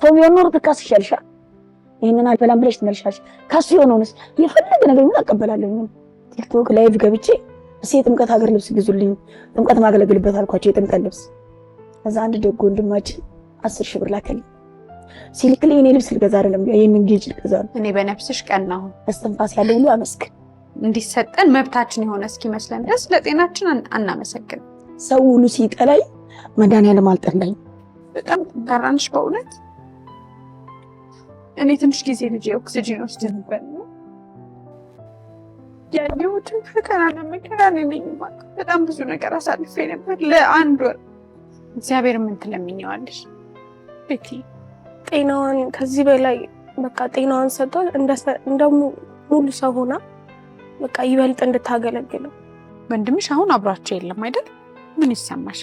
ሰው ቢሆን ኖሮ ትካስሻልሻ ይሄንን አልበላም ብለሽ ትመልሻለሽ ካሱ የሆነውንስ የፈለገ ነገር ምን አቀበላለሁ ቲክቶክ ላይቭ ገብቼ ጥምቀት ሀገር ልብስ ግዙልኝ ጥምቀት ማገለግልበት አልኳቸው የጥምቀት ልብስ ከዛ አንድ ደግ ወንድማችን 10 ሺህ ብር ላከልኝ ሲልክልኝ እኔ ልብስ ልገዛ አይደለም ይሄንን ጌጅ ልገዛ እኔ በነፍስሽ ቀናሁ እስትንፋስ ያለው ሁሉ አመስግን እንዲሰጠን መብታችን የሆነ እስኪመስለን ድረስ ለጤናችን አናመሰግን ሰው ሁሉ ሲጠላኝ መድኃኒዓለም አልጠላኝ በጣም ጠራንሽ በእውነት እኔ ትንሽ ጊዜ ልጅ ኦክሲጅን ወስድ ነበር ያየሁትን ፈተና ለመከራ ነኝ በጣም ብዙ ነገር አሳልፌ ነበር ለአንድ ወር እግዚአብሔር ምን ትለምኛለሽ ቤቲ ጤናዋን ከዚህ በላይ በቃ ጤናዋን ሰጥቷል እንደ ሙሉ ሰው ሆና በቃ ይበልጥ እንድታገለግለው ወንድምሽ አሁን አብራቸው የለም አይደል ምን ይሰማሽ